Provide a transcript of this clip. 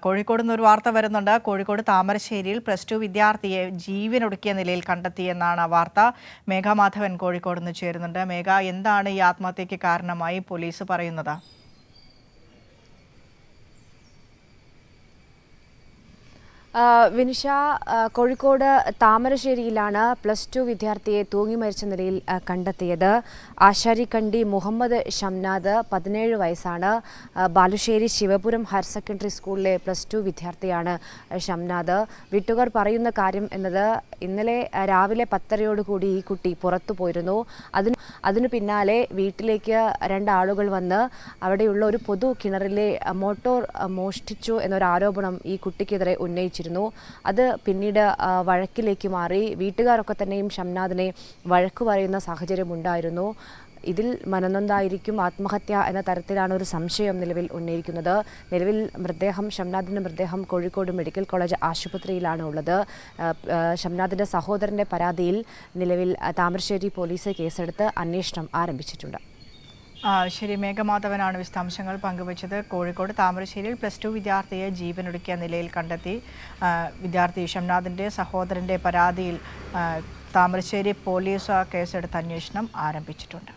കോഴിക്കോട് നിന്ന് ഒരു വാർത്ത വരുന്നുണ്ട്. കോഴിക്കോട് താമരശ്ശേരിയിൽ +2 വിദ്യാർത്ഥിയെ ജീവനൊടുക്കിയ നിലയിൽ കണ്ടെത്തിയെന്നാണ് വാർത്ത. മേഘ മാധവൻ കോഴിക്കോട് നിന്ന് ചേരുന്നുണ്ട്. മേഘ, എന്താണ് ഈ ആത്മഹത്യയ്ക്ക് കാരണമായി പോലീസ് പറയുന്നത്? വിനിഷ, കോഴിക്കോട് താമരശ്ശേരിയിലാണ് +2 വിദ്യാർത്ഥിയെ തൂങ്ങി മരിച്ച നിലയിൽ കണ്ടെത്തിയത്. ആശാരിക്കണ്ടി മുഹമ്മദ് ഷംനാദ് 17 വയസ്സാണ്. ബാലുശ്ശേരി ശിവപുരം ഹയർ സെക്കൻഡറി സ്കൂളിലെ +2 വിദ്യാർത്ഥിയാണ് ഷംനാദ്. വീട്ടുകാർ പറയുന്ന കാര്യം എന്നത് ഇന്നലെ രാവിലെ 10:30യോടുകൂടി ഈ കുട്ടി പുറത്തു പോയിരുന്നു. അതിനു പിന്നാലെ വീട്ടിലേക്ക് 2 ആളുകൾ വന്ന് അവിടെയുള്ള ഒരു പൊതു കിണറിലെ മോട്ടോർ മോഷ്ടിച്ചു എന്നൊരു ആരോപണം ഈ കുട്ടിക്കെതിരെ ഉന്നയിച്ചു. അത് പിന്നീട് വഴക്കിലേക്ക് മാറി. വീട്ടുകാരൊക്കെ തന്നെയും ഷംനാദിനെ വഴക്കു പറയുന്ന സാഹചര്യം ഉണ്ടായിരുന്നു. ഇതിൽ മനനൊന്തായിരിക്കും ആത്മഹത്യ എന്ന തരത്തിലാണ് ഒരു സംശയം നിലവിൽ ഉന്നയിക്കുന്നത്. നിലവിൽ ഷംനാദിൻ്റെ മൃതദേഹം കോഴിക്കോട് മെഡിക്കൽ കോളേജ് ആശുപത്രിയിലാണ് ഉള്ളത്. ഷംനാദിൻ്റെ സഹോദരൻ്റെ പരാതിയിൽ നിലവിൽ താമരശ്ശേരി പോലീസ് കേസെടുത്ത് അന്വേഷണം ആരംഭിച്ചിട്ടുണ്ട്. ശരി, മേഘമാധവനാണ് വിശദാംശങ്ങൾ പങ്കുവച്ചത്. കോഴിക്കോട് താമരശ്ശേരിയിൽ +2 വിദ്യാർത്ഥിയെ ജീവനൊടുക്കിയ നിലയിൽ കണ്ടെത്തി. വിദ്യാർത്ഥി ഷംനാദിൻ്റെ സഹോദരൻ്റെ പരാതിയിൽ താമരശ്ശേരി പോലീസ് കേസെടുത്ത് അന്വേഷണം ആരംഭിച്ചിട്ടുണ്ട്.